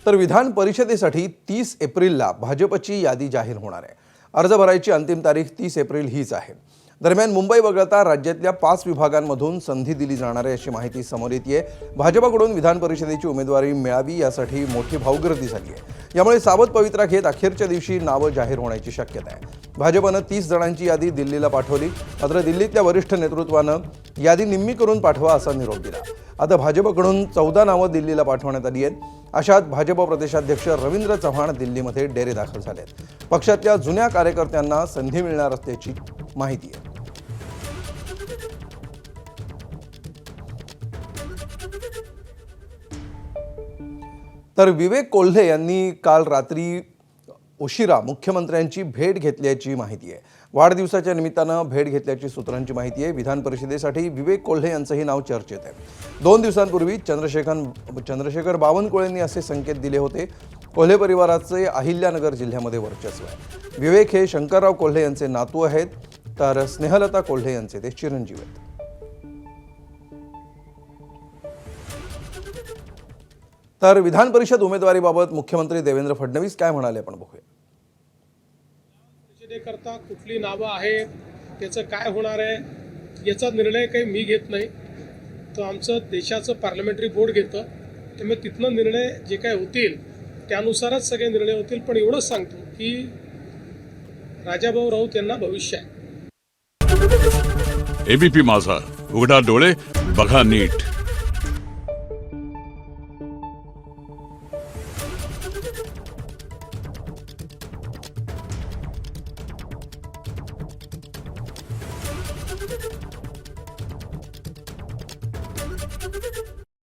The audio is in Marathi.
तर विधान परिषदेसाठी 30 एप्रिलला भाजपची यादी जाहीर होणार आहे। अर्ज भरायची अंतिम तारीख 30 एप्रिल हीच आहे। दरम्यान मुंबई वगळता राज्यातल्या 5 विभागांमधून संधी दिली जाणार आहे अशी माहिती समोर येते आहे। भाजपकडून विधान परिषदेची उमेदवारी मिळावी यासाठी मोठी भाऊगर्दी झाली आहे। यामुळे सावध पवित्रा घेत अखेरच्या दिवशी नावं जाहीर होण्याची शक्यता आहे। भाजपनं 30 जणांची यादी दिल्लीला पाठवली, मात्र दिल्लीतल्या वरिष्ठ नेतृत्वानं यादी निम्मी करून पाठवा असा निरोप दिला। आता भाजपकडून 14 नावं दिल्लीला पाठवण्यात आली आहेत। अशात भाजप प्रदेशाध्यक्ष रवींद्र चव्हाण दिल्लीमध्ये डेरे दाखल झालेत। पक्षातल्या जुन्या कार्यकर्त्यांना संधी मिळणार असल्याची माहिती आहे। तर विवेक कोल्हे यांनी काल रात्री उशिरा मुख्यमंत्र्यांची भेट घेतल्याची माहिती आहे। वाढदिवसाच्या निमित्तानं भेट घेतल्याची सूत्रांची माहिती आहे। विधान परिषदेसाठी विवेक कोल्हे यांचंही नाव चर्चेत आहे। 2 दिवसांपूर्वी चंद्रशेखर बावनकुळेंनी असे संकेत दिले होते। कोल्हे परिवाराचे अहिल्यानगर जिल्ह्यामध्ये वर्चस्व आहे। विवेक हे शंकरराव कोल्हे यांचे नातू आहेत, तर स्नेहलता कोल्हे यांचे ते चिरंजीव आहेत। तर विधान परिषद उमेदवारीबाबत मुख्यमंत्री देवेंद्र फडणवीस काय म्हणाले आपण बघूया। परिषदेकरता कुठली नावं आहेत, त्याचं काय होणार आहे याचा निर्णय काही मी घेत नाही, तो आमचं देशाचं पार्लमेंटरी बोर्ड घेतं। त्यामुळे तिथनं निर्णय जे काय होतील त्यानुसारच सगळे निर्णय होतील। पण एवढंच सांगतो की राजाभाऊ राऊत यांना भविष्य आहे। एबीपी माझा, उघडा डोळे बघा नीट।